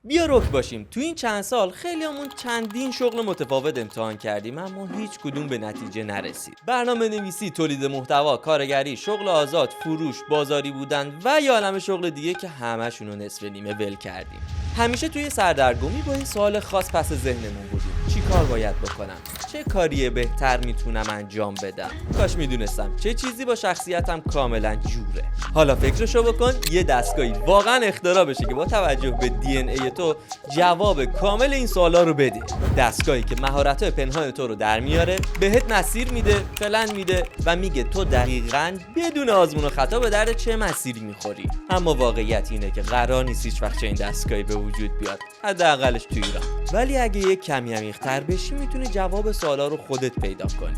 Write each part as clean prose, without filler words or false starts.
بیا رک باشیم، تو این چند سال خیلیامون چندین شغل متفاوت امتحان کردیم اما هیچ کدوم به نتیجه نرسید. برنامه نویسی، تولید محتوا، کارگری، شغل آزاد، فروش، بازاری بودن و یا عالمه شغل دیگه که همشون رو نصف نیمه ول کردیم. همیشه توی سردرگمی با این سوال خاص پس ذهنمون بودیم: چی کار باید بکنم؟ چه کاری بهتر میتونم انجام بدم؟ کاش میدونستم چه چیزی با شخصیتم کاملا جوره. حالا فکرشو بکن یه دستگاهی واقعا اختراع بشه که با توجه به دی ان ای تو جواب کامل این سوالا رو بده. دستگاهی که مهارت‌های پنهان تو رو در میاره، بهت مسیر میده، پلن میده و میگه تو دقیقاً بدون آزمون و خطا به درد چه مسیری میخوری. اما واقعیت اینه که قرار نیست هیچ وقت این دستگاهی به وجود بیاد، حداقلش تو ایران. ولی اگه یک کمی عمیق‌تر بشی میتونی جواب سوالا رو خودت پیدا کنی.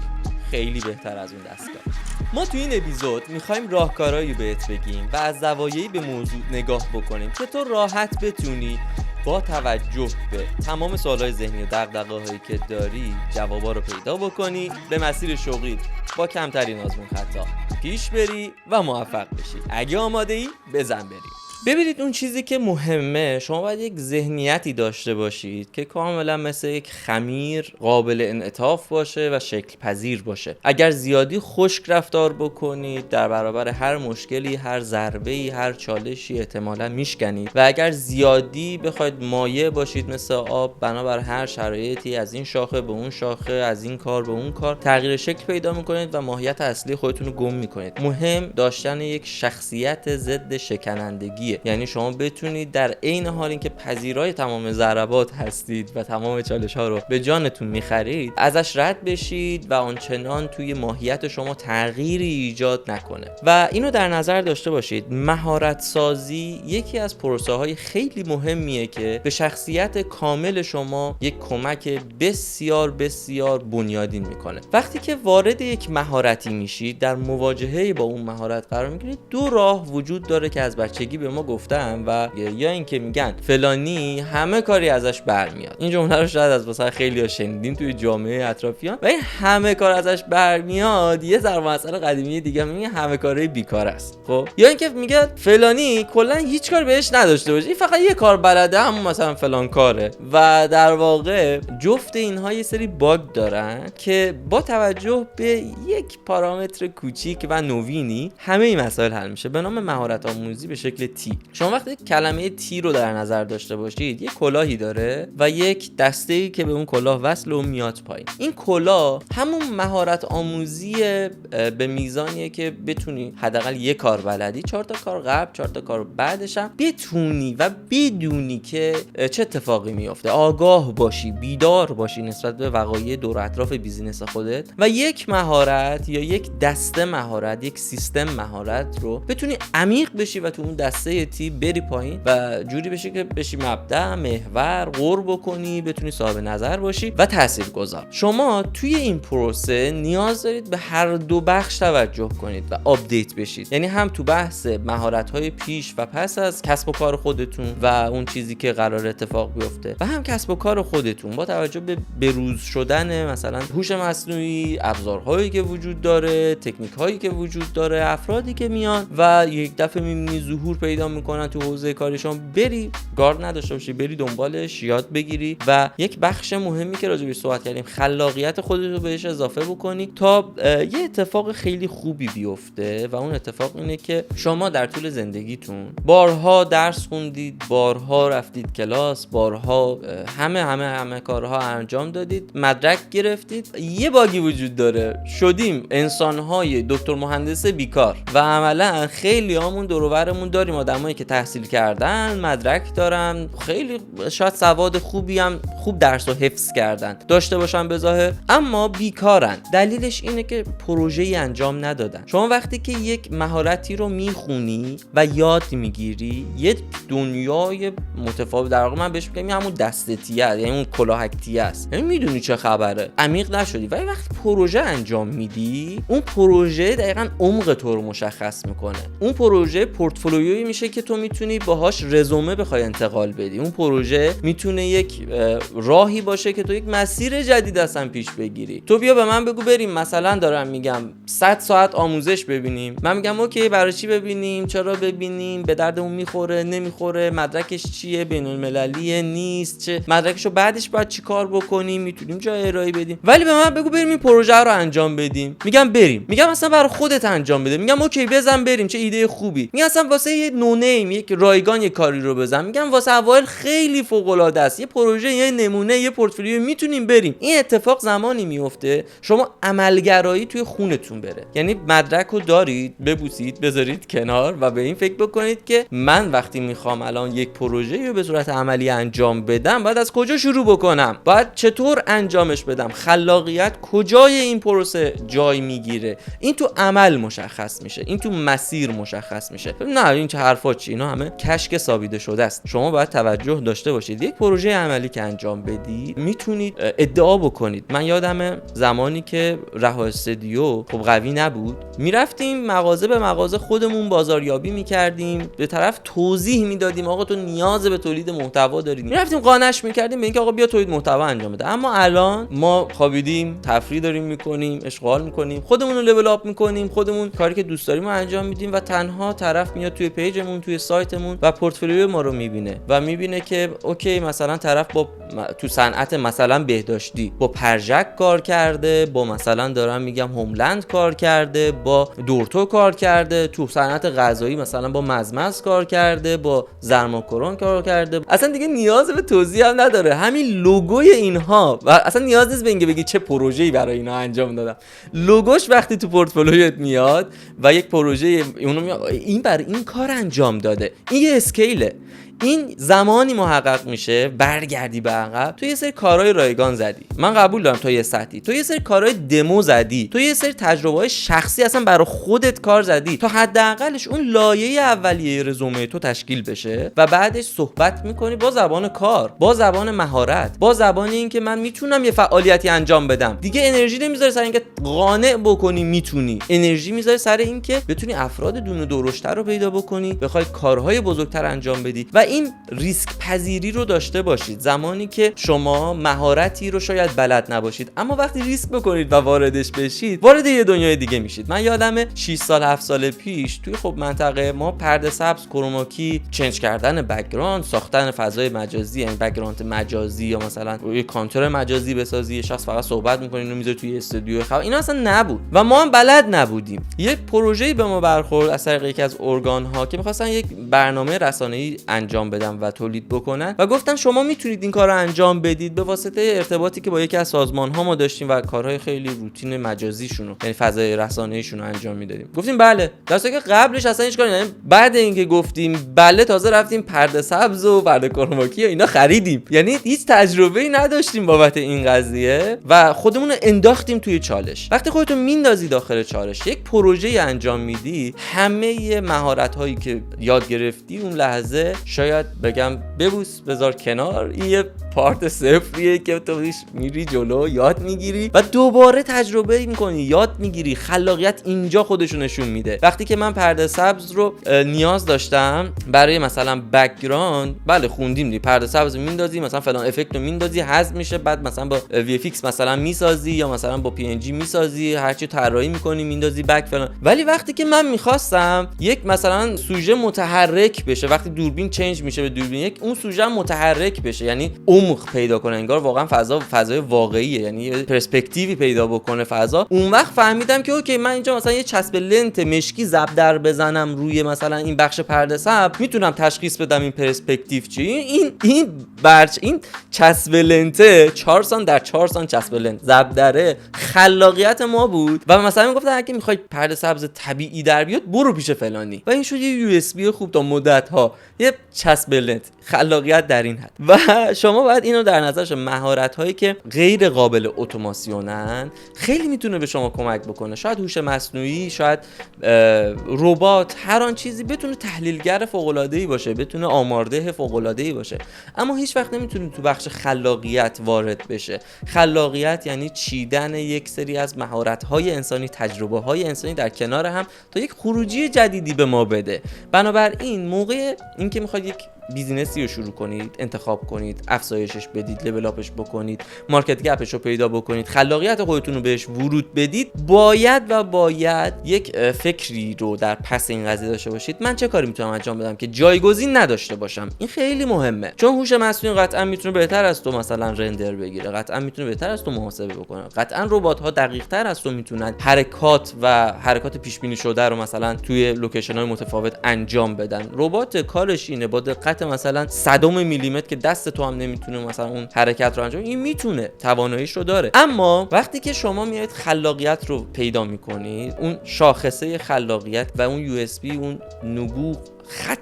خیلی بهتر از اون دستگاه. ما تو این اپیزود میخوایم راهکارهایی بهت بگیم و از زوایایی به موضوع نگاه بکنیم که تو راحت بتونی با توجه به تمام سوالای ذهنی و دغدغه‌هایی که داری جوابا رو پیدا بکنی، به مسیر شغلیت با کمترین آزمون خطا پیش بری و موفق بشی. اگه آماده ای بزن بریم. ببینید، اون چیزی که مهمه، شما باید یک ذهنیتی داشته باشید که کاملا مثل یک خمیر قابل انعطاف باشه و شکل پذیر باشه. اگر زیادی خشک رفتار بکنید در برابر هر مشکلی، هر ضربه‌ای، هر چالشی احتمالاً میشکنید و اگر زیادی بخواید مایع باشید مثل آب، بنابر هر شرایطی از این شاخه به اون شاخه، از این کار به اون کار تغییر شکل پیدا میکنید و ماهیت اصلی خودتون رو گم میکنید. مهم داشتن یک شخصیت ضد شکنندگی، یعنی شما بتونید در عین حال اینکه پذیرای تمام ضربات هستید و تمام چالش ها رو به جانتون میخرید، ازش رد بشید و آنچنان توی ماهیت شما تغییری ایجاد نکنه. و اینو در نظر داشته باشید، مهارت سازی یکی از پروسه های خیلی مهمیه که به شخصیت کامل شما یک کمک بسیار بسیار بنیادین میکنه. وقتی که وارد یک مهارتی میشید، در مواجهه با اون مهارت قرار میگیرید، دو راه وجود داره که از بچگی به ما گفتم و یا اینکه میگن فلانی همه کاری ازش برمیاد. این جمله رو شاید از واسه خیلی‌ها شنیدین توی جامعه اطرافیان و این همه کار ازش برمیاد یه ضرب المثل قدیمی دیگه میگه همه کاری بیکار است. خب یا اینکه میگه فلانی کلا هیچ کار بهش نداشته باشه، این فقط یه کار بلده، همون مثلا فلان کاره. و در واقع جفت اینها یه سری باگ دارن که با توجه به یک پارامتر کوچیک و نوینی همه این مسائل حل میشه به نام مهارت آموزی به شکل تی. شما وقتی کلمه تی رو در نظر داشته باشید، یک کلاهی داره و یک دسته‌ای که به اون کلاه وصل و میاد پایین. این کلاه همون مهارت آموزی به میزانیه که بتونی حداقل یک کار بلدی، 4 تا کار قبل 4 تا کار بعدش هم بتونی و بدونی که چه اتفاقی میفته، آگاه باشی، بیدار باشی نسبت به وقایع دور و اطراف بیزینس خودت و یک مهارت یا یک دسته مهارت، یک سیستم مهارت رو بتونی عمیق بشی و تو اون دسته تی بری پایین و جوری بشی که بشی مبدأ، محور، غور بکنی، بتونی صاحب نظر باشی و تاثیرگذار. شما توی این پروسه نیاز دارید به هر دو بخش توجه کنید و آپدیت بشید. یعنی هم تو بحث مهارت‌های پیش و پس از کسب و کار خودتون و اون چیزی که قرار اتفاق بیفته و هم کسب و کار خودتون با توجه به بروز شدن مثلا هوش مصنوعی، ابزارهایی که وجود داره، تکنیک‌هایی که وجود داره، افرادی که میان و یک دفعه می‌بینی ظهور پیدا میکنن تو حوزه کارشون، بری گارد نداشته باشی، بری دنبالش، یاد بگیری و یک بخش مهمی که راجع بهش صحبت کردیم، خلاقیت خودت رو بهش اضافه بکنی تا یه اتفاق خیلی خوبی بیفته و اون اتفاق اینه که شما در طول زندگیتون بارها درس خوندید، بارها رفتید کلاس، بارها همه کارها انجام دادید، مدرک گرفتید. یه باگی وجود داره، شدیم انسان‌های دکتر مهندس بیکار و عملاً خیلی هامون دور و برمون داریم آدمایی که تحصیل کردن، مدرک دارن، خیلی شاید سواد خوبی هم خوب درس و حفظ کردن داشته باشن به ظاهر، اما بیکارن. دلیلش اینه که پروژه‌ای انجام ندادن. شما وقتی که یک مهارتی رو میخونی و یاد میگیری، یه دنیای متفاوت، در واقع من بهش میگم همون دستتیه، یعنی اون کلاهکتیه است، یعنی میدونی چه خبره، عمیق نشدی. ولی وقتی پروژه انجام میدی، اون پروژه دقیقاً عمق تو رو مشخص میکنه. اون پروژه پورتفولیویی میشه که تو میتونی باهاش رزومه بخوای انتقال بدی. اون پروژه میتونه یک راهی باشه که تو یک مسیر جدید اصلا پیش بگیری. تو بیا به من بگو بریم مثلا دارم میگم 100 ساعت آموزش ببینیم، من میگم اوکی برای چی ببینیم، چرا ببینیم، به دردمون میخوره نمیخوره، مدرکش چیه، بین المللیه نیست، چه مدرکشو بعدش باید چی کار بکنیم، میتونیم جا ارائه بدیم. ولی به من بگو بریم این پروژه رو انجام بدیم، میگم بریم. میگم اصلا برای خودت انجام بده، میگم اوکی بزن بریم، چه ایده خوبی. میگم اصلا واسه یه نونیم یک رایگان یه کاری رو بزن، میگم واسه اوایل خیلی فوق العاده است، یه پروژه، یه نمونه، یه پورتفولیو میتونیم بریم. این اتفاق زمانی میفته شما عملگرایی توی خونتون بره، یعنی مدرک رو دارید ببوسید بذارید کنار و به این فکر بکنید که من وقتی میخوام الان یک پروژه رو به صورت عملی انجام بدم باید از کجا شروع بکنم، باید چطور انجامش بدم، خلاقیت کجای این پروسه جای میگیره. این تو عمل مشخص میشه، این تو مسیر مشخص میشه. نه این چه حرفا چی، اینا همه کشک ثابت شده است. شما باید توجه داشته باشید یک پروژه عملی که انجام بدید میتونید ادعا بکنید. من یادمه زمانی که رها استودیو خب قوی نبود، میرفتیم مغازه به مغازه خودمون بازاریابی میکردیم، به طرف توضیح میدادیم آقا تو نیاز به تولید محتوا دارید، میرفتیم قانعش میکردیم به اینکه آقا بیا تولید محتوا انجام بده. اما الان ما خوابیدیم، تفریح داریم میکنیم، اشغال میکنیم، خودمون رو لول اپ میکنیم، خودمون کاری که دوست داریم رو انجام میدیم و تنها طرف میاد توی پیجمون، توی سایتمون و پورتفولیو ما رو میبینه و میبینه که اوکی مثلا طرف با تو صنعت مثلا بهداشتی با پرژک کار کرده، با مثلا دارم میگم هوملند کار کرده، با دورتو کار کرده، تو صنعت غذایی مثلا با مزمز کار کرده، با زرماکرون کار کرده. اصلا دیگه نیاز به توضیح هم نداره، همین لوگوی اینها و اصلا نیاز نیست به اینکه بگی چه پروژه‌ای برای اینا انجام دادم. لوگوش وقتی تو پورتفولیوت میاد و یک پروژه اونو میاد این برای این کار انجام داده، این یه اسکیله. این زمانی محقق میشه برگردی به عقب، تو یه سری کارهای رایگان زدی، من قبول دارم تا یه سطحی، تو یه سری کارهای دمو زدی، تو یه سری تجربه‌های شخصی اصلا برای خودت کار زدی تا حداقلش اون لایه اولیه رزومه تو تشکیل بشه و بعدش صحبت میکنی با زبان کار، با زبان مهارت، با زبان اینکه من میتونم یه فعالیتی انجام بدم. دیگه انرژی نمیذاری سر اینکه قانع بکنی میتونی، انرژی میذاری سر اینکه بتونی افراد دون و دورشتر رو پیدا بکنی، بخوای کارهای بزرگتر انجام بدی و این ریسک پذیری رو داشته باشید. زمانی که شما مهارتی رو شاید بلد نباشید اما وقتی ریسک بکنید و واردش بشید وارد یه دنیای دیگه میشید. من یادمه 6 سال 7 سال پیش توی خب منطقه ما پرده سبز، کروماکی، چنج کردن بک‌گراند، ساختن فضای مجازی، یعنی بک‌گراند مجازی یا مثلا یه کانتر مجازی بسازی، یه شخص فقط صحبت می‌کنه اینو میذاره توی استودیو خب اینا اصلا نبود و ما هم بلد نبودیم. یک پروژه‌ای به ما برخورد از طریق یکی از ارگان‌ها که می‌خواستن یک برنامه رسانه‌ای انجام بدن و تولید بکنن و گفتن شما میتونید این کار رو انجام بدید به واسطه ارتباطی که با یکی از سازمان‌ها ما داشتیم و کارهای خیلی روتین مجازیشون رو، یعنی فضای رسانه‌ایشون رو انجام میدادیم. گفتیم بله، در صورتی که قبلش اصلا هیچ کاری نمی‌کردیم. بعد اینکه گفتیم بله تازه رفتیم پرده سبز و پرده کروماکی و اینا خریدیم، یعنی هیچ تجربه‌ای نداشتیم بابت این قضیه و خودمون رو انداختیم توی چالش. وقتی خودتو میندازی داخل چالش، یک پروژه انجام میدی، همه مهارت‌هایی که یاد گرفتی اون لحظه شاید بگم ببوس بذار کنار، این یه پارت صفریه که تو میری جلو یاد میگیری و دوباره تجربه میکنی، یاد میگیری. خلاقیت اینجا خودشو نشون میده. وقتی که من پرده سبز رو نیاز داشتم برای مثلا بک‌گراند، بله خوندیم دی پرده سبز میندازی، مثلا فلان افکت رو میندازی حذف میشه، بعد مثلا با وی اف ایکس مثلا میسازی یا مثلا با پی ان جی میسازی، هر چی طراحی میکنی میندازی بک فلان. ولی وقتی که من میخواستم یک مثلا سوژه متحرک بشه، وقتی دوربین چنج میشه به دوربین یک، اون سوژه متحرک بشه، یعنی عمق پیدا کنه، انگار واقعا فضای واقعیه، یعنی پرسپکتیوی پیدا بکنه فضا. اون وقت فهمیدم که اوکی من اینجا مثلا یه چسب لنت مشکی زبدر بزنم روی مثلا این بخش پرده سبز، میتونم تشخیص بدم این پرسپکتیو چی. این چسب لنت 4 سان در 4 سان چسب لنت زبدره خلاقیت ما بود و مثلا میگفتن اگه میخوای پرده سبز طبیعی در بیاد برو پیش فلانی و این شد یه یو اس بی خوب تا مدت ها، یه چسب لنت. خلاقیت در این حد. و شما باید اینو در نظرش مهارت هایی که غیر قابل اتوماسیونن خیلی میتونه به شما کمک بکنه. شاید هوش مصنوعی، شاید ربات، هر آن چیزی بتونه تحلیلگر فوق العاده ای باشه، بتونه آمارده فوق العاده ای باشه، اما هیچ وقت نمیتونه تو بخش خلاقیت وارد بشه. خلاقیت یعنی چیدن یک سری از مهارت های انسانی، تجربه های انسانی در کنار هم تا یک خروجی جدیدی به ما بده. بنابراین موقع اینکه میخواید یک بیزینسی رو شروع کنید، انتخاب کنید، افزایشش بدید، لول اپش بکنید، مارکت گپش رو پیدا بکنید، خلاقیت خودتون رو بهش ورود بدید، باید یک فکری رو در پس این قضیه داشته باشید. من چه کاری میتونم انجام بدم که جایگزین نداشته باشم؟ این خیلی مهمه، چون هوش مصنوعی قطعا میتونه بهتر از تو مثلا رندر بگیره، قطعا میتونه بهتر از تو محاسبه بکنه، قطعا ربات ها دقیق تر از تو میتونن حرکات پیش بینی شده رو مثلا توی لوکیشن های متفاوت انجام بدن. ربات کارش اینه با دقت مثلا 100 میلیمتر که دست تو هم نمیتونه مثلا اون حرکت رو انجام، این میتونه، تواناییش رو داره. اما وقتی که شما میایید خلاقیت رو پیدا میکنید، اون شاخصه خلاقیت و اون یو اس بی، اون نبوغ، خط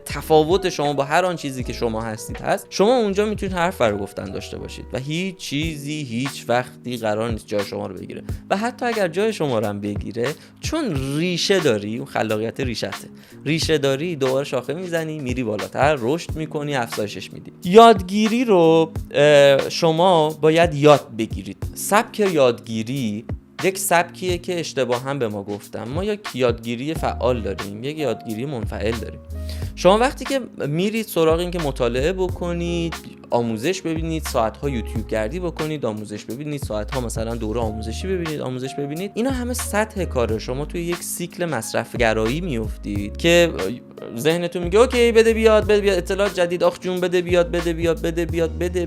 تفاوت شما با هر آن چیزی که شما هستید هست، شما اونجا میتونید حرف رو گفتن داشته باشید و هیچ چیزی هیچ وقتی قرار نیست جای شما رو بگیره. و حتی اگر جای شما رو هم بگیره، چون ریشه داری، اون خلاقیت ریشه داری، دوباره شاخه میزنی، میری بالاتر، رشد میکنی، افزایشش میدی. یادگیری رو شما باید یاد بگیرید. سبک یادگیری یک سبکیه که اشتباها به ما گفتم. ما یک یادگیری فعال داریم، یک یادگیری منفعل داریم. شما وقتی که میرید سراغ این که مطالعه بکنید، آموزش ببینید، ساعت‌ها یوتیوب گردی بکنید، آموزش ببینید، ساعت‌ها مثلا دوره آموزشی ببینید، آموزش ببینید، اینا همه سطح کاره. شما توی یک سیکل مصرف گرایی میافتید که ذهنتون میگه اوکی بده بیاد اطلاعات جدید، آخ جون بده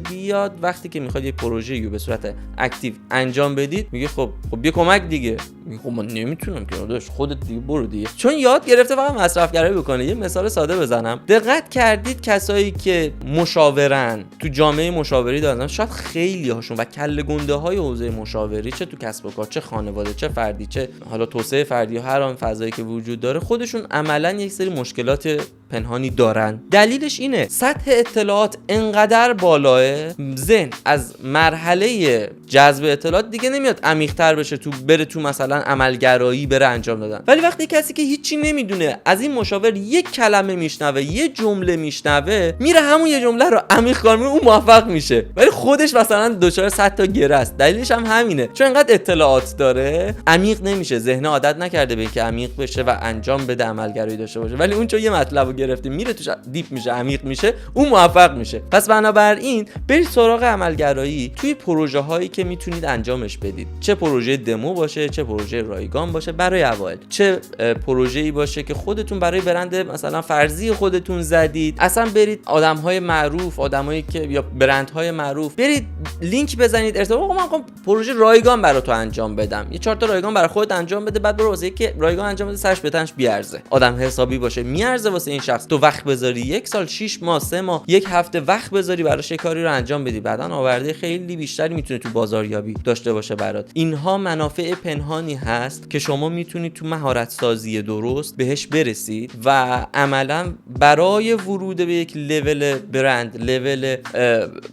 بیاد. وقتی که میخواد یک پروژه‌ای رو به صورت اکتیو انجام بدید، میگه خب بیا کمک دیگه. میگه خب من نمیتونم که، داداش خودت دیگه برو دیگه، چون یاد گرفته فقط مصرف گرایی بکنه. یه مثال ساده بزنم، دقت کردید کسایی که مشاورن تو جامعه مشاوری دارن، شاید خیلی هاشون و کله گنده های حوزه مشاوری، چه تو کسب و کار، چه خانواده، چه فردی، چه حالا توسعه فردی یا هر آن فضایی که وجود داره، خودشون عملاً یک سری مشکلات پنهانی دارن. دلیلش اینه سطح اطلاعات انقدر بالاه، ذهن از مرحله جذب اطلاعات دیگه نمیاد عمیق‌تر بشه، بره تو مثلا عملگرایی، بره انجام دادن. ولی وقتی کسی که هیچی نمیدونه از این مشاور یک کلمه میشنوه، یه جمله میشنوه، میره همون یه جمله رو عمیق کار میکنه، اون موفق میشه. ولی خودش مثلا دچار 100 تا گره است. دلیلش هم همینه، چون انقدر اطلاعات داره عمیق نمیشه، ذهن عادت نکرده به اینکه عمیق بشه و انجام بده، عملگرایی داشته باشه. ولی اون چون یه مطلب گرفته، میره توش دیپ میشه، عمیق میشه، اون موفق میشه. پس بنابراین برید سراغ عملگرایی توی پروژه هایی که میتونید انجامش بدید، چه پروژه دمو باشه، چه پروژه رایگان باشه برای اوایل، چه پروژه‌ای باشه که خودتون برای برند مثلا فرضی خودتون زدید. اصلا برید آدم‌های معروف، آدمایی که یا برندهای معروف، برید لینک بزنید ارتباط، من می‌خوام پروژه رایگان براتون انجام بدم، یه 4 تا رایگان برای خودت انجام بده، بعد برو واسه که رایگان انجام بده سرش بتنش بیارزه، آدم حسابی باشه، میارزه واسه این شخص. تو وقت بذاری 1 سال، 6 ماه، 3 ماه، 1 هفته وقت بذاری براش کاری رو انجام بدی، بعداً آورده خیلی بیشتری میتونه تو بازاریابی داشته باشه برات. اینها منافع پنهانی هست که شما میتونید تو مهارت سازی درست بهش برسید و عملاً برای ورود به یک لول برند، لول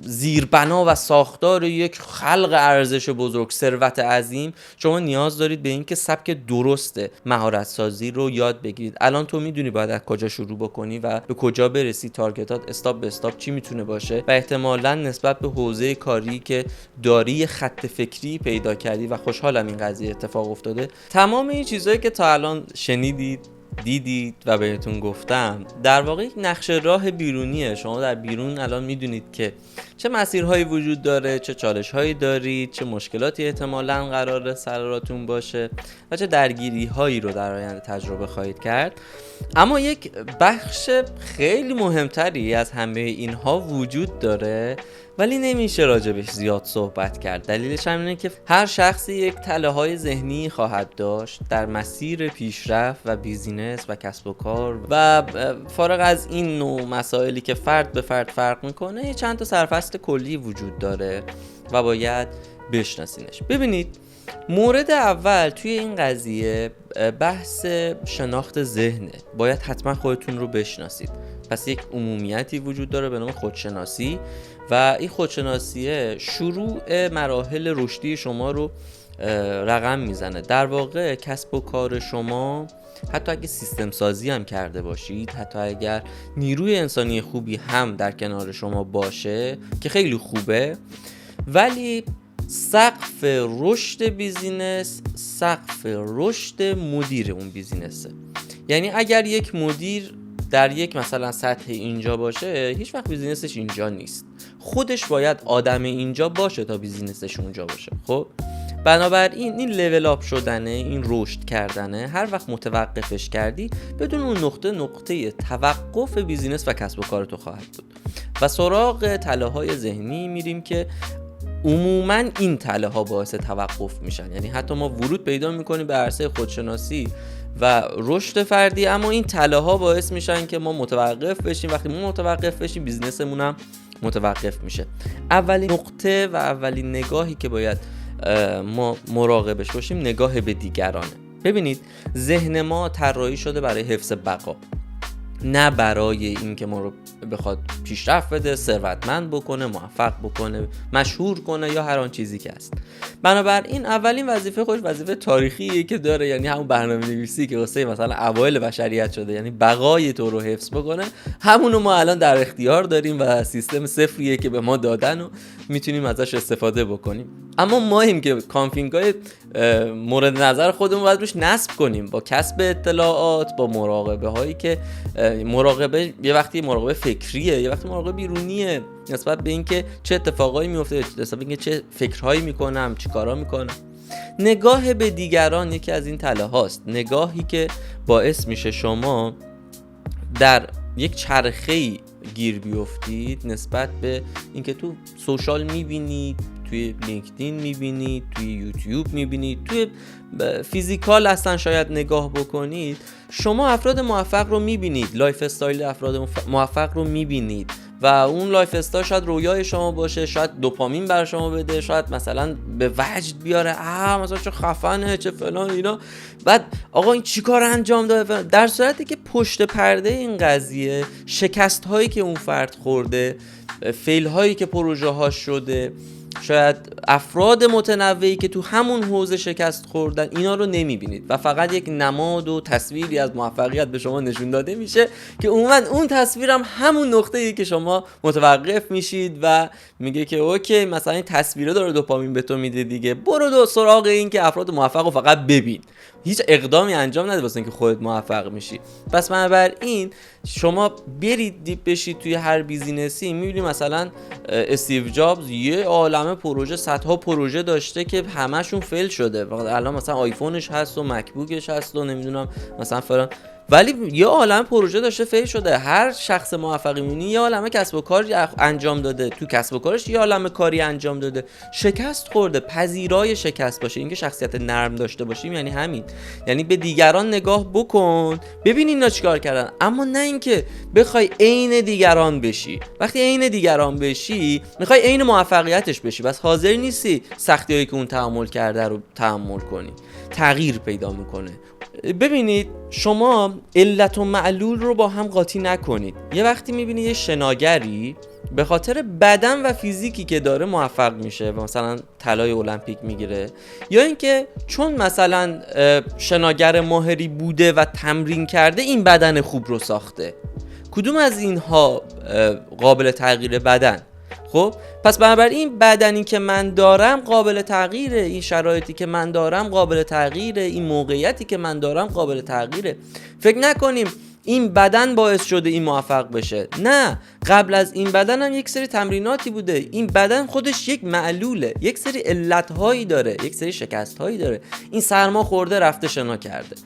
زیربنا و ساختار یک خلق ارزش بزرگ، ثروت عظیم، شما نیاز دارید به این که سبک درست مهارت سازی رو یاد بگیرید. الان تو میدونی باید از کجا شروع بکنی و به کجا برسی، تارگتات استاپ به استاپ چی میتونه باشه و احتمالاً نسبت به حوزه کاری که داری خط فکری پیدا کردی و خوشحالم این قضیه اتفاق افتاده. تمام این چیزایی که تا الان شنیدید، دیدید و بهتون گفتم در واقع یک نقشه راه بیرونیه. شما در بیرون الان میدونید که چه مسیرهایی وجود داره، چه چالش‌هایی دارید، چه مشکلاتی احتمالاً قراره سر راهتون باشه و چه درگیری‌هایی رو در آینده تجربه خواهید کرد. اما یک بخش خیلی مهمتری از همه اینها وجود داره ولی نمیشه راجبش زیاد صحبت کرد. دلیلش هم اینه که هر شخصی یک تله‌های ذهنی خواهد داشت در مسیر پیشرفت و بیزینس و کسب و کار و فارغ از این نوع مسائلی که فرد به فرد فرق میکنه، چند تا سرفصل کلی وجود داره و باید بشناسینش. ببینید، مورد اول توی این قضیه بحث شناخت ذهنه. باید حتما خودتون رو بشناسید. پس یک عمومیتی وجود داره به نام خودشناسی و این خودشناسیه شروع مراحل رشدی شما رو رقم میزنه. در واقع کسب و کار شما حتی اگه سیستم سازی هم کرده باشید، حتی اگر نیروی انسانی خوبی هم در کنار شما باشه که خیلی خوبه، ولی سقف رشد بیزینس سقف رشد مدیر اون بیزینسه. یعنی اگر یک مدیر در یک مثلا سطح اینجا باشه، هیچ وقت بیزینسش اینجا نیست. خودش باید آدم اینجا باشه تا بیزینسش اونجا باشه. خب بنابراین این لول آپ شدنه، این رشد کردنه، هر وقت متوقفش کردی بدون اون نقطه توقف بیزینس و کسب و کار تو خواهد بود. و سراغ تله‌های ذهنی میریم که عموما این تله‌ها باعث توقف میشن. یعنی حتی ما ورود پیدا میکنیم به عرصه خودشناسی و رشد فردی، اما این تله‌ها باعث میشن که ما متوقف بشیم. وقتی ما متوقف بشیم بیزنسمون هم متوقف میشه. اولین نقطه و اولین نگاهی که باید ما مراقبش باشیم نگاه به دیگرانه. ببینید ذهن ما طراحی شده برای حفظ بقا، نه برای اینکه ما رو بخواد پیشرفت بده، ثروتمند بکنه، موفق بکنه، مشهور کنه یا هر آن چیزی که هست. بنابراین اولین وظیفه خودش وظیفه تاریخیه که داره، یعنی همون برنامه‌نویسی که واسه مثلا اوایل بشریت شده، یعنی بقای تو رو حفظ بکنه، همونو ما الان در اختیار داریم و سیستم صفریه که به ما دادن و میتونیم ازش استفاده بکنیم. اما ماییم که کانفیگ‌های مورد نظر خودمون باید روش نصب کنیم با کسب اطلاعات، با مراقبه هایی که مراقبه یه وقتی مراقبه فکریه، یه وقتی مراقبه بیرونیه نسبت به اینکه چه اتفاقایی میفته، نسبت به اینکه چه فکرهایی میکنم، چی کارا میکنم. نگاه به دیگران یکی از این تله هاست، نگاهی که باعث میشه شما در یک چرخه‌ای گیر بیفتید نسبت به اینکه تو سوشال میبینید، توی لینکدین میبینید، توی یوتیوب میبینید، توی فیزیکال اصلا شاید نگاه بکنید، شما افراد موفق رو میبینید، لایف استایل افراد موفق رو میبینید و اون لایف استایل شاید رویای شما باشه، شاید دوپامین بر شما بده، شاید مثلا به وجد بیاره مثلا چه خفنه، چه فلان اینا، بعد آقا این چی کار انجام داده، در صورتی که پشت پرده این قضیه شکست هایی که اون فرد خورده، فیل هایی که پروژه ها شده، شاید افراد متنوعی که تو همون حوزه شکست خوردن، اینا رو نمیبینید و فقط یک نماد و تصویری از موفقیت به شما نشون داده میشه که عموما اون تصویرم همون نقطه‌ای که شما متوقف میشید و میگه که اوکی مثلا این تصویره داره دوپامین به تو میده دیگه، برو سراغ این که افراد موفق رو فقط ببین، هیچ اقدامی انجام نده واسه اینکه خودت موفق میشی. پس بنابراین شما برید دیپ بشید توی هر بیزینسی، میبینید مثلا استیو جابز یه عالمه پروژه، صدها پروژه داشته که همشون فیل شده، الان مثلا آیفونش هست و مکبوکش هست و نمیدونم مثلا فلان، ولی یه عالمه پروژه داشته فیل شده. هر شخص موفقی می‌بینی یه عالمه کسب و کار انجام داده، تو کسب و کارش یه عالمه کاری انجام داده، شکست خورده، پذیرای شکست باشه. اینکه شخصیت نرم داشته باشیم یعنی همین، یعنی به دیگران نگاه بکن، ببین اینا چیکار کردن، اما نه اینکه بخوای عین دیگران بشی. وقتی عین دیگران بشی میخوای عین موفقیتش بشی، بس حاضر نیستی سختیایی که اون تحمل کرده رو تحمل کنی، تغییر پیدا میکنه. ببینید شما علت و معلول رو با هم قاطی نکنید. یه وقتی میبینی یه شناگری به خاطر بدن و فیزیکی که داره موفق میشه و مثلا طلای المپیک میگیره، یا اینکه چون مثلا شناگر ماهری بوده و تمرین کرده این بدن خوب رو ساخته، کدوم از اینها قابل تغییر بدن؟ خب پس بنابراین بدنی که من دارم قابل تغییره، این شرایطی که من دارم قابل تغییره، این موقعیتی که من دارم قابل تغییره. فکر نکنیم این بدن باعث شده این موفق بشه، نه، قبل از این بدن هم یک سری تمریناتی بوده. این بدن خودش یک معلوله، یک سری علتهایی داره، یک سری شکستهایی داره. این سرما خورده رفته شنا کرده،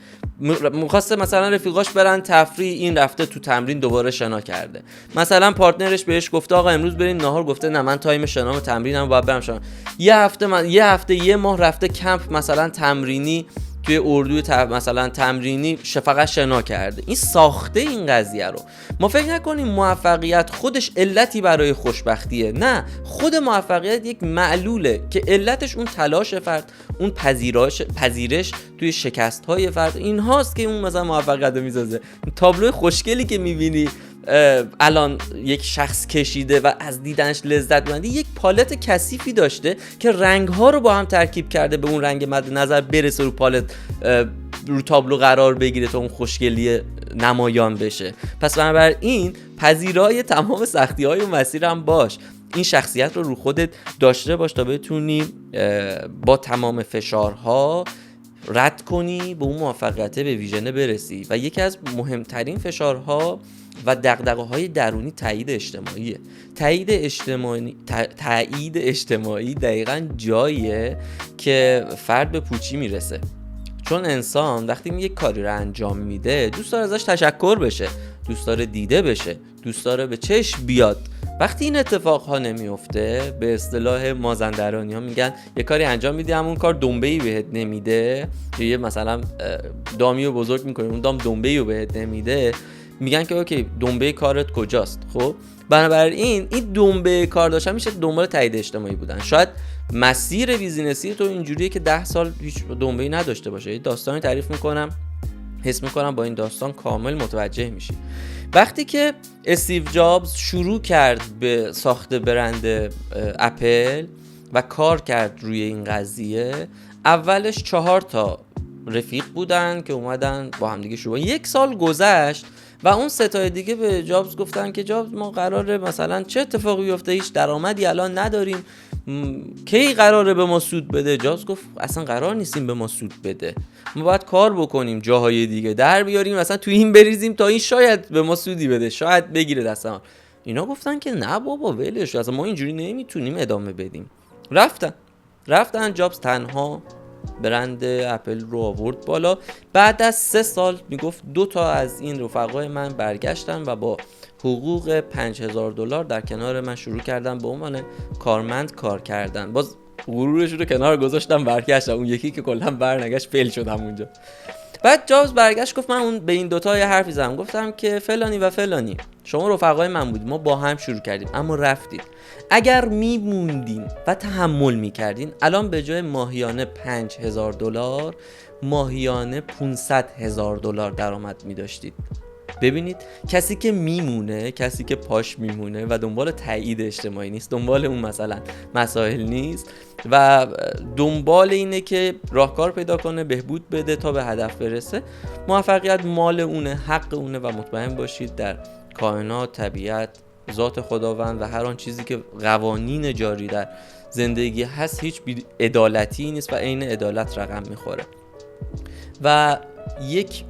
میخواسته مثلا رفیقاش برن تفریح، این رفته تو تمرین دوباره شنا کرده. مثلا پارتنرش بهش گفته آقا امروز بریم ناهار، گفته نه من تایم شنا و تمرینم باید برم شنا. یه ماه رفته کمپ مثلا تمرینی توی اردوی مثلا تمرینی فقط شنا کرده. این ساخته این قضیه رو. ما فکر نکنیم موفقیت خودش علتی برای خوشبختیه، نه، خود موفقیت یک معلوله که علتش اون تلاش فرد، اون پذیرش توی شکست های فرد، این هاست که اون مثلا موفقیت رو میسازه. تابلو خوشگلی که میبینی الان یک شخص کشیده و از دیدنش لذت برده، یک پالت کثیفی داشته که رنگ‌ها رو با هم ترکیب کرده به اون رنگ مد نظر برسه، رو پالت رو تابلو قرار بگیره تا اون خوشگلی نمایان بشه. پس بنابراین پذیرای تمام سختی‌های اون مسیر هم باش. این شخصیت رو خودت داشته باش تا بتونی با تمام فشارها رد کنی، به اون موفقیت به ویژن برسی. و یکی از مهمترین فشارها و دغدغه‌های درونی تایید اجتماعیه. تایید اجتماعی دقیقاً جاییه که فرد به پوچی میرسه، چون انسان وقتی یک کاری رو انجام میده دوست داره ازش تشکر بشه، دوست داره دیده بشه، دوست داره به چشم بیاد. وقتی این اتفاقها نمیفته، به اصطلاح مازندرانی ها میگن یه کاری انجام میدی همون کار دنبه‌ای بهت نمیده، یه مثلا دامی رو بزرگ میکنی اون دام دنبه‌ای رو بهت نمیده، میگن که اوکی دنبه کارت کجاست؟ خب بنابراین این دنبه کار داشتن میشه دنبال تایید اجتماعی بودن. شاید مسیر بیزینسی تو اینجوریه که 10 سال هیچ دنبه‌ای نداشته باشه. یه داستانی تعریف میکنم، حس میکنم با این داستان کامل متوجه میشی. وقتی که استیو جابز شروع کرد به ساخت برند اپل و کار کرد روی این قضیه، اولش 4 تا رفیق بودن که اومدن با هم دیگه شروع. 1 سال گذشت و اون 3 تا دیگه به جابز گفتن که جابز ما قراره مثلا چه اتفاقی بیفته، هیچ درآمدی الان نداریم، کی قراره به ما سود بده؟ جابز گفت اصلا قرار نیستیم به ما سود بده، ما باید کار بکنیم، جاهای دیگه در بیاریم، مثلا تو این بریزیم تا این شاید به ما سودی بده، شاید بگیره دستم. اینا گفتن که نه بابا ولش، اصلا ما اینجوری نمیتونیم ادامه بدیم. رفتن جابز تنها برند اپل رو آورد بالا. بعد از 3 سال میگفت 2 تا از این رفقای من برگشتن و با حقوق $5000 در کنار من شروع کردن به عنوان کارمند کار کردن. باز غرورش رو کنار گذاشتم، برگشتم. اون یکی که کلا برنگشت فیل شدم اونجا. بعد جابز برگشت گفت من اون به این 2 تا یه حرفی زدم، گفتم که فلانی و فلانی شما رفقای من بودید، ما با هم شروع کردیم اما رفتید. اگر میموندین و تحمل میکردین الان به جای ماهیانه $5000 ماهیانه $500,000 درآمد میداشتید. ببینید کسی که میمونه، کسی که پاش میمونه و دنبال تایید اجتماعی نیست، دنبال اون مثلا مسائل نیست و دنبال اینه که راهکار پیدا کنه بهبود بده تا به هدف برسه، موفقیت مال اونه، حق اونه. و مطمئن باشید در کائنات، طبیعت، ذات خداوند و هر آن چیزی که قوانین جاری در زندگی هست هیچ بی‌عدالتی نیست و عین عدالت رقم میخوره. و یک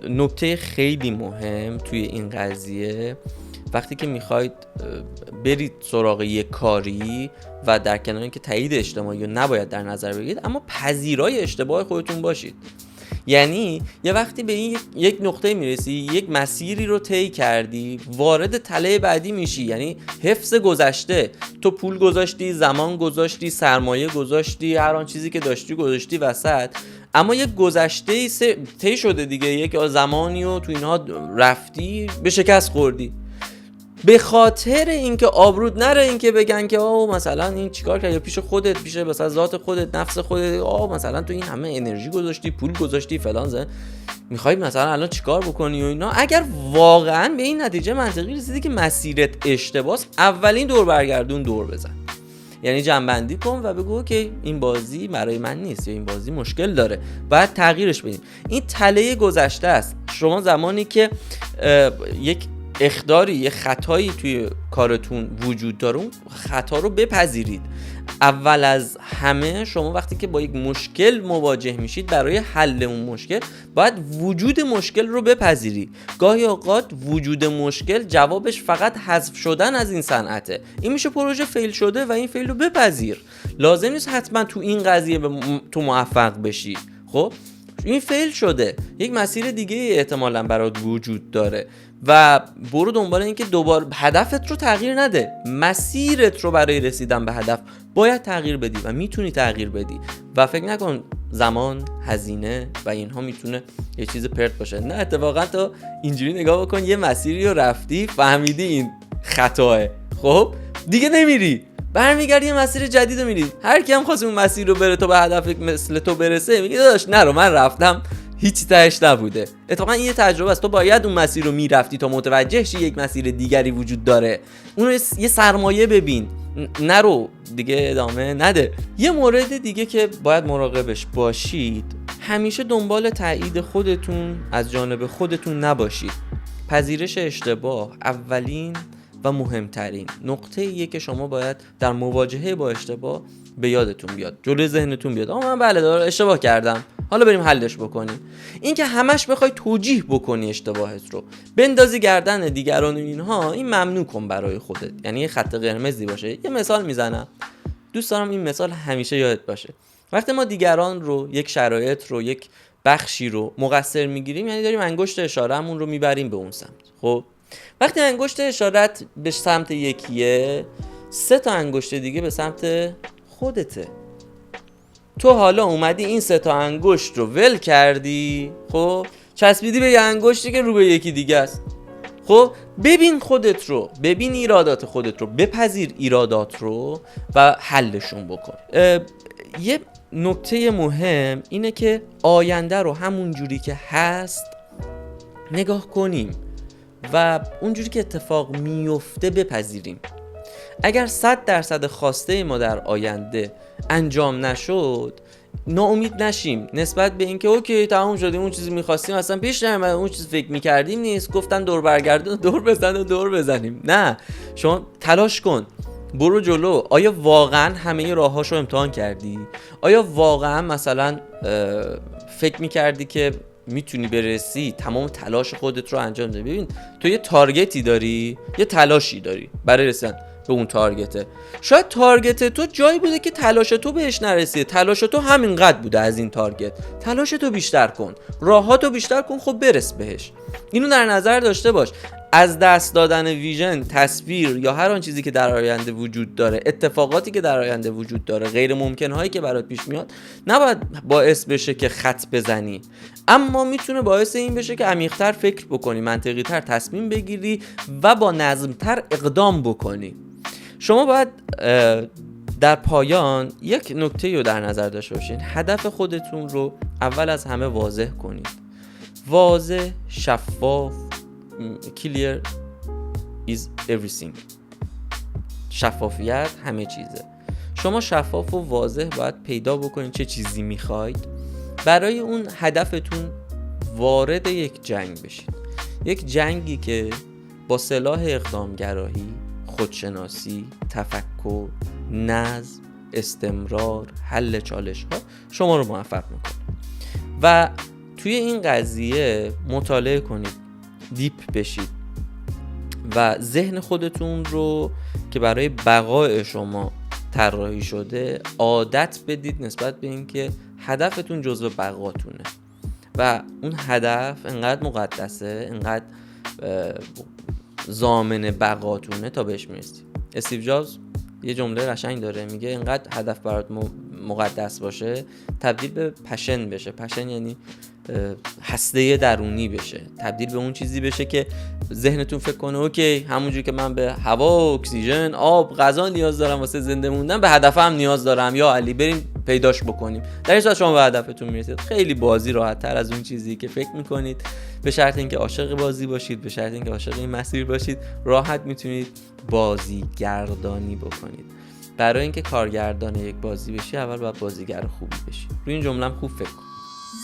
نکته خیلی مهم توی این قضیه، وقتی که میخواید برید سراغ یک کاری و در کنار اینکه تایید اجتماعی رو نباید در نظر بگیرید، اما پذیرای اشتباه خودتون باشید. یعنی یه وقتی به این یک نقطه میرسی، یک مسیری رو طی کردی، وارد تله بعدی میشی. یعنی حفظ گذشته، تو پول گذاشتی، زمان گذاشتی، سرمایه گذاشتی، هر آن چیزی که داشتی گذاشتی وسط، اما یک گذشته طی شده دیگه، یک زمانی و تو اینها رفتی به شکست خوردی. به خاطر اینکه آبرود نره، اینکه بگن که مثلا این چیکار کرد، یا پیش خودت، پیش مثلا ذات خودت، نفس خودت، مثلا تو این همه انرژی گذاشتی، پول گذاشتی، فلان میخوای مثلا الان چیکار بکنی و اینا. اگر واقعا به این نتیجه منطقی رسیدی که مسیرت اشتباهه، اولین دور برگردون دور بزن. یعنی جنبندی کن و بگو که این بازی برای من نیست یا این بازی مشکل داره، باید تغییرش بدیم. این تله گذشته است. شما زمانی که یک اخطاری، یه خطایی توی کارتون وجود داره، اون خطا رو بپذیرید. اول از همه شما وقتی که با یک مشکل مواجه میشید، برای حل اون مشکل باید وجود مشکل رو بپذیری. گاهی اوقات وجود مشکل جوابش فقط حذف شدن از این صنعته. این میشه پروژه فیل شده و این فیل رو بپذیر. لازم نیست حتما تو این قضیه تو موفق بشی. خب این فیل شده، یک مسیر دیگه احتمالاً برات وجود داره و برو دنبال این که دوباره هدفت رو تغییر نده. مسیرت رو برای رسیدن به هدف باید تغییر بدی و میتونی تغییر بدی و فکر نکن زمان، هزینه و اینها میتونه یه چیز پرت باشه. نه، اتفاقا تو اینجوری نگاه بکن، یه مسیری رو رفتی، فهمیدی این خطاه، خب دیگه نمیری، برمیگردی یه مسیر جدید رو میری. هر کی هم خواست اون مسیر رو بره تا به هدف مثل تو برسه، میگه داداش نرو، من رفتم، هیچ تهش نبوده. اتفاقا این یه تجربه است، تو باید اون مسیر رو میرفتی تا متوجه شی یک مسیر دیگری وجود داره. اون رو یه سرمایه ببین، نرو دیگه ادامه نده. یه مورد دیگه که باید مراقبش باشید، همیشه دنبال تایید خودتون از جانب خودتون نباشید. پذیرش اشتباه اولین و مهمترین نقطه ایه که شما باید در مواجهه با اشتباه به یادتون بیاد، جلوی ذهنتون بیاد. من بله داره اشتباه کردم، حالا بریم حلش بکنیم. این که همش بخوای توجیه بکنی اشتباهت رو، بندازی گردن دیگران و اینها، این ممنوع کن برای خودت. یعنی یه خط قرمزی باشه. یه مثال میزنم، دوست دارم این مثال همیشه یادت باشه. وقتی ما دیگران رو، یک شرایط رو، یک بخشی رو مقصر میگیریم، یعنی داریم انگشت اشارهمون رو میبریم به اون سمت. خب وقتی انگشت اشارت به سمت یکیه، 3 تا انگشت دیگه به سمت خودته. تو حالا اومدی این 3 تا انگشت رو ول کردی، خب چسبیدی به یه انگشتی که رو به یکی دیگه است. خب ببین خودت رو، ببین ایرادات خودت رو، بپذیر ایرادات رو و حلشون بکن. یه نکته مهم اینه که آینده رو همون جوری که هست نگاه کنیم و اونجوری که اتفاق میفته بپذیریم. اگر 100% خواسته ما در آینده انجام نشد، ناامید نشیم نسبت به اینکه اوکی تموم شده، اون چیزی می‌خواستیم اصلا پیش نیامد، اون چیز فکر می‌کردیم نیست، گفتن دور برگردون، دور بزن و دور بزنیم. نه، شما تلاش کن، برو جلو. آیا واقعا همه راه‌هاشو امتحان کردی؟ آیا واقعا مثلا فکر می‌کردی که میتونی برسی، تمام تلاش خودت رو انجام بدی؟ ببین تو یه تارگتی داری، یه تلاشی داری برای رسیدن به اون تارگته. شاید تارگت تو جایی بوده که تلاش تو بهش نرسیده، تلاش تو همینقدر بوده از این تارگت. تلاش تو بیشتر کن، راهاتو بیشتر کن، خب برس بهش. اینو در نظر داشته باش. از دست دادن ویژن، تصویر یا هر آن چیزی که در آینده وجود داره، اتفاقاتی که در آینده وجود داره، غیر ممکن هایی که برات پیش میاد، نباید باعث بشه که خط بزنی، اما میتونه باعث این بشه که عمیق‌تر فکر بکنی، منطقی‌تر تصمیم بگیری و با نظم‌تر اقدام بکنی. شما باید در پایان یک نکته رو در نظر داشته باشین. هدف خودتون رو اول از همه واضح کنید. واضح، شفاف. Clear is everything. شفافیت همه چیزه. شما شفاف و واضح باید پیدا بکنید چه چیزی میخواید. برای اون هدفتون وارد یک جنگ بشید. یک جنگی که با سلاح اقدامگرایی، خودشناسی، تفکر، نظم، استمرار، حل چالش ها شما رو موفق میکنه. و توی این قضیه مطالعه کنید، دیپ بشید و ذهن خودتون رو که برای بقای شما طراحی شده عادت بدید نسبت به اینکه هدفتون جزو بقاتونه و اون هدف انقدر مقدسه، انقدر ضامن بقاتونه تا بهش میرسید. استیو جابز یه جمله قشنگ داره، میگه اینقدر هدف برات مقدس باشه تبدیل به پشن بشه. پشن یعنی هسته درونی بشه، تبدیل به اون چیزی بشه که ذهنتون فکر کنه اوکی همونجوری که من به هوا، اکسیژن، آب، غذا نیاز دارم واسه زنده موندن، به هدفم نیاز دارم، یا علی بریم پیداش بکنیم. در این صورت شما به هدفتون میرسید. خیلی بازی راحت تر از اون چیزی که فکر میکنید. به شرط اینکه عاشق بازی باشید، به شرط اینکه عاشق این مسیر باشید، راحت میتونید بازیگردانی بکنید. برای اینکه کارگردان یک بازی بشی اول باید بازیگر خوبی بشی. روی این جمله‌ام خوب فکر کن.